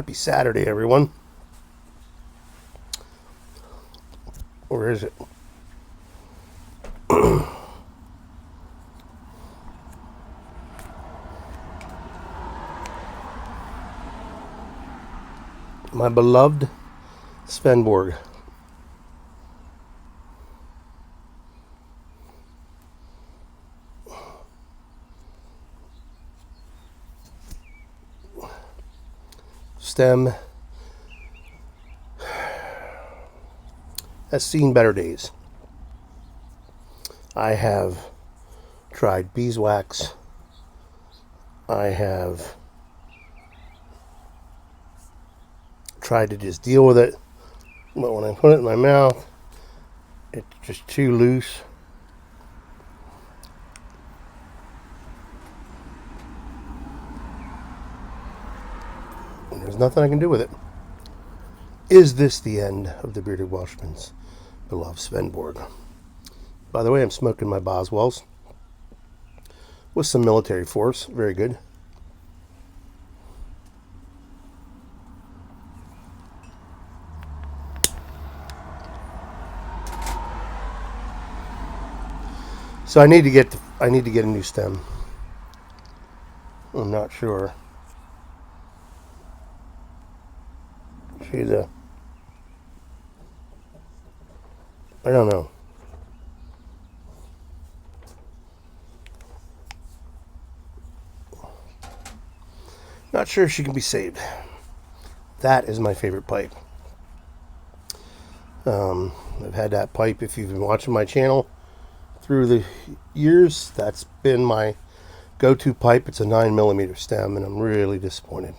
Happy Saturday, everyone. Where is it? My beloved Svendborg. Stem has seen better days. I have tried beeswax. I have tried to just deal with it, but when I put it in my mouth, it's just too loose. And there's nothing I can do with it. Is this the end of the Bearded Welshman's beloved Svendborg? By the way, I'm smoking my Boswells with some military force. Very good. So I need to get a new stem. I'm not sure. I don't know. Not sure if she can be saved. That is my favorite pipe. I've had that pipe, if you've been watching my channel through the years, that's been my go-to pipe. It's a 9mm stem, and I'm really disappointed.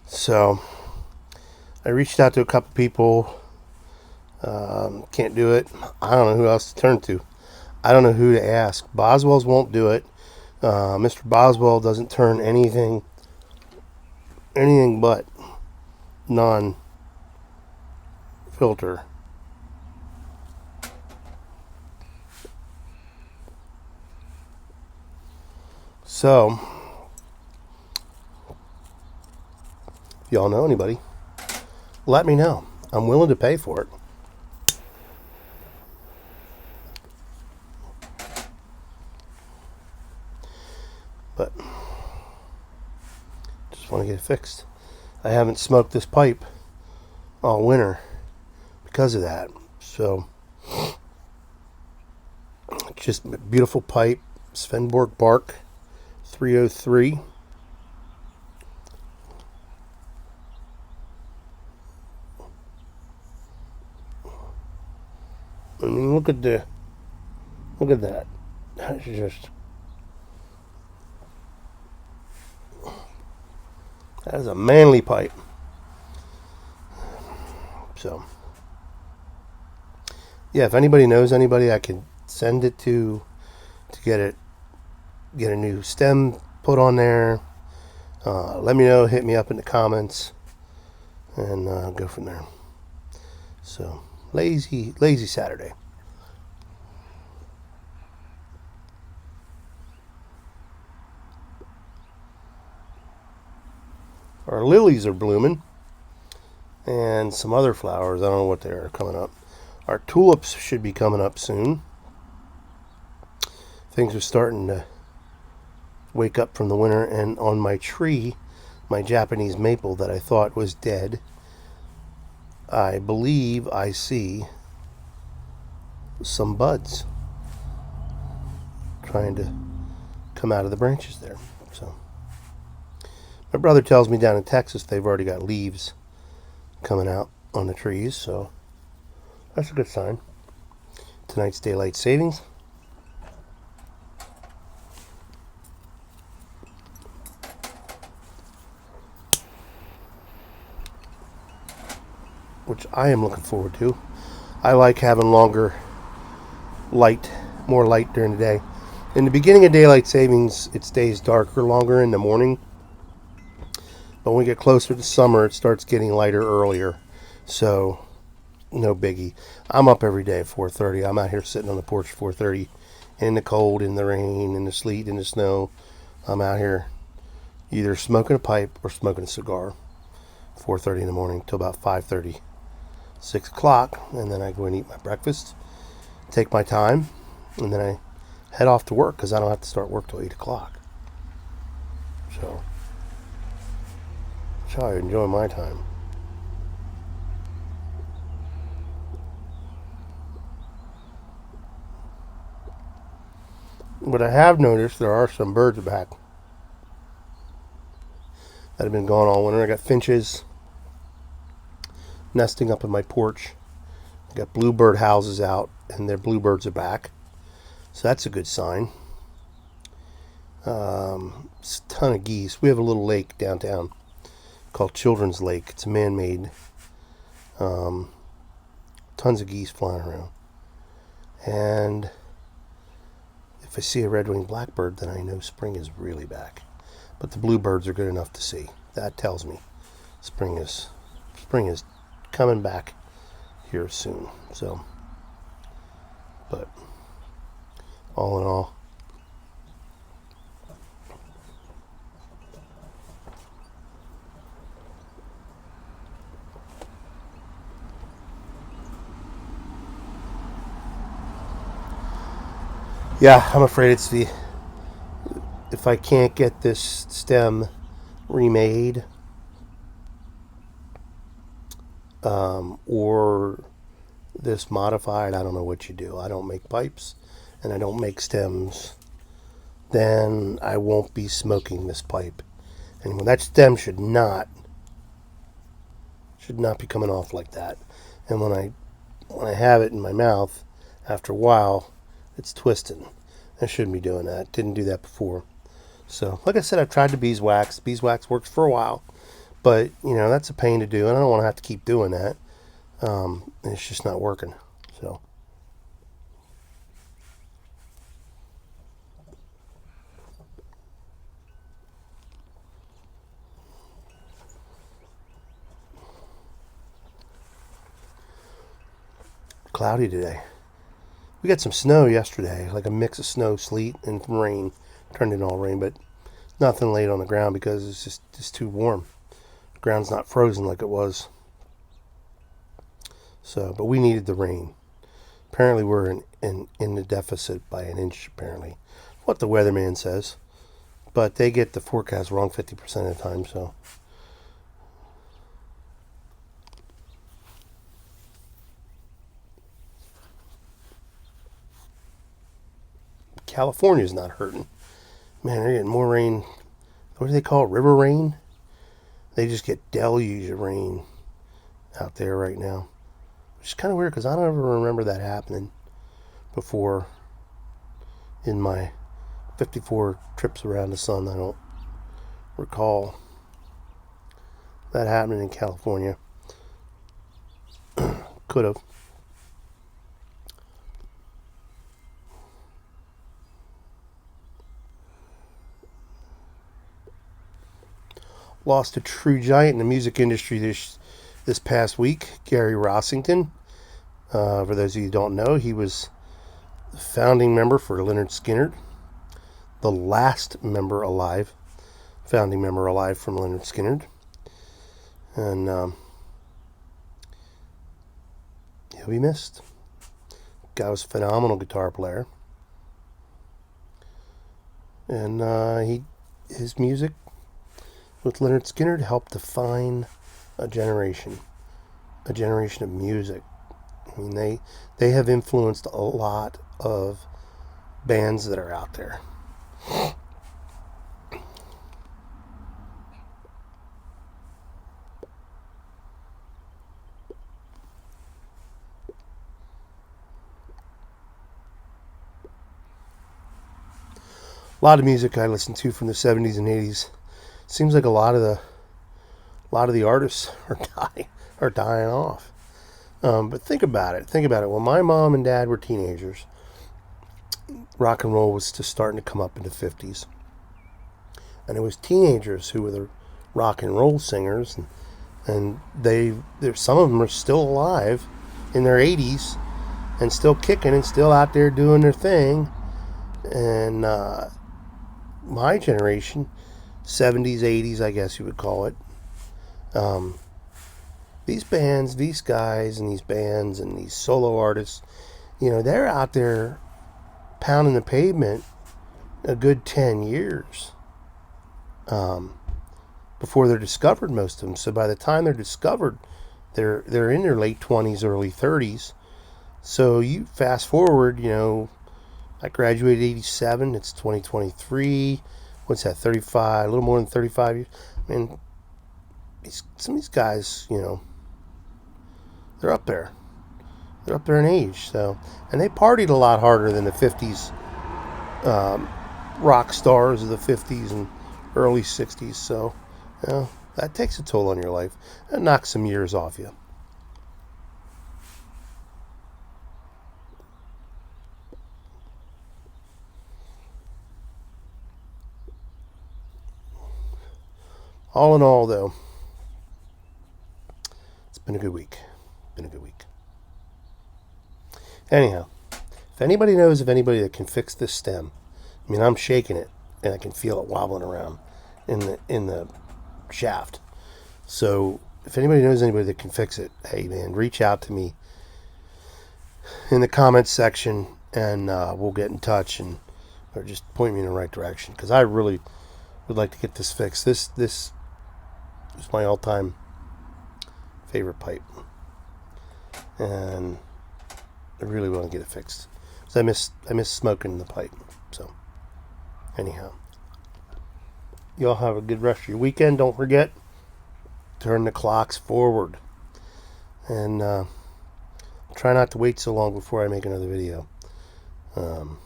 So I reached out to a couple people. Can't do it. I don't know who else to turn to. I don't know who to ask. Boswell's won't do it. Mr. Boswell doesn't turn anything but non-filter. So, if y'all know anybody, let me know. I'm willing to pay for it. But just want to get it fixed. I haven't smoked this pipe all winter because of that. So, just a beautiful pipe. Svendborg bark 303. I mean, look at that. That's just, that is a manly pipe. So, yeah, if anybody knows anybody I can send it to get a new stem put on there, let me know. Hit me up in the comments, and go from there. So, lazy Saturday. Our lilies are blooming, and some other flowers. I don't know what they are coming up. Our tulips should be coming up soon. Things are starting to wake up from the winter, and on my tree, my Japanese maple that I thought was dead, I believe I see some buds trying to come out of the branches there. So my brother tells me down in Texas they've already got leaves coming out on the trees, so that's a good sign. Tonight's daylight savings. Which I am looking forward to. I like having more light during the day. In the beginning of daylight savings, it stays darker longer in the morning. But when we get closer to summer, it starts getting lighter earlier. So, no biggie. I'm up every day at 4:30. I'm out here sitting on the porch at 4:30. In the cold, in the rain, in the sleet, in the snow. I'm out here either smoking a pipe or smoking a cigar. 4:30 in the morning till about 5:30, 6 o'clock, and then I go and eat my breakfast, take my time, and then I head off to work because I don't have to start work till 8 o'clock. So, that's how I enjoy my time. But I have noticed there are some birds back that have been gone all winter. I got finches nesting up in my porch. I got bluebird houses out, and their bluebirds are back. So that's a good sign. It's a ton of geese. We have a little lake downtown called Children's Lake. It's man-made. Tons of geese flying around. And if I see a red-winged blackbird, then I know spring is really back. But the bluebirds are good enough to see. That tells me spring is coming back here soon. So, but all in all, yeah, I'm afraid it's if I can't get this stem remade, or this modified, I don't know what you do. I don't make pipes and I don't make stems. Then I won't be smoking this pipe anymore. That stem should not be coming off like that. And when I have it in my mouth, after a while, it's twisting. I shouldn't be doing that. Didn't do that before. So, like I said, I've tried the beeswax. Beeswax works for a while, but that's a pain to do, and I don't want to have to keep doing that. It's just not working. So, cloudy today. We got some snow yesterday, like a mix of snow, sleet, and rain. Turned into all rain, but nothing laid on the ground because it's just too warm. The ground's not frozen like it was. So, but we needed the rain. Apparently, we're in the deficit by an inch. Apparently, what the weatherman says, but they get the forecast wrong 50% of the time. So, California's not hurting. Man, they're getting more rain. What do they call it? River rain? They just get deluge of rain out there right now. Which is kind of weird because I don't ever remember that happening before in my 54 trips around the sun. I don't recall that happening in California. Could have. Lost a true giant in the music industry this past week, Gary Rossington. For those of you who don't know, he was the founding member for Lynyrd Skynyrd, the last founding member alive from Lynyrd Skynyrd. And he'll be missed. Guy was a phenomenal guitar player. And his music with Lynyrd Skynyrd helped define a generation of music. I mean, they have influenced a lot of bands that are out there. A lot of music I listened to from the 70s and 80s. Seems like a lot of the artists are dying off. But think about it. When my mom and dad were teenagers, rock and roll was just starting to come up in the 50s. And it was teenagers who were the rock and roll singers. And some of them are still alive in their 80s and still kicking and still out there doing their thing. And my generation, 70s, 80s, I guess you would call it, These bands, these guys and these bands and these solo artists, they're out there pounding the pavement a good 10 years before they're discovered, most of them. So by the time they're discovered, they're in their late 20s, early 30s. So you fast forward, I graduated 87, it's 2023. What's that, 35, a little more than 35 years? I mean, some of these guys, they're up there. They're up there in age. So, and they partied a lot harder than the 50s rock stars of the 50s and early 60s. So, that takes a toll on your life. That knocks some years off you. All in all, though, it's been a good week. Anyhow, if anybody knows of anybody that can fix this stem, I mean, I'm shaking it and I can feel it wobbling around in the shaft. So if anybody knows anybody that can fix it, hey man, reach out to me in the comments section and we'll get in touch or just point me in the right direction, because I really would like to get this fixed. This is my all-time favorite pipe, and I really want to get it fixed because I miss smoking the pipe. So anyhow, y'all have a good rest of your weekend. Don't forget, turn the clocks forward, and try not to wait so long before I make another video. Trying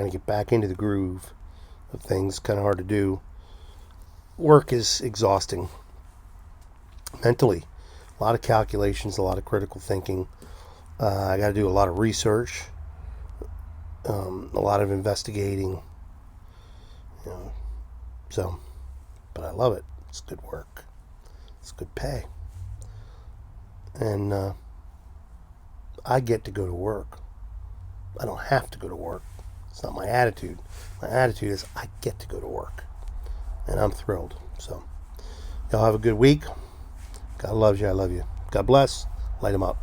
to get back into the groove of things, kind of hard to do. Work is exhausting mentally. A lot of calculations, a lot of critical thinking. I got to do a lot of research, a lot of investigating. So, but I love it. It's good work. It's good pay, and I get to go to work. I don't have to go to work. It's not my attitude. My attitude is I get to go to work, and I'm thrilled. So, y'all have a good week. God loves you. I love you. God bless. Light 'em up.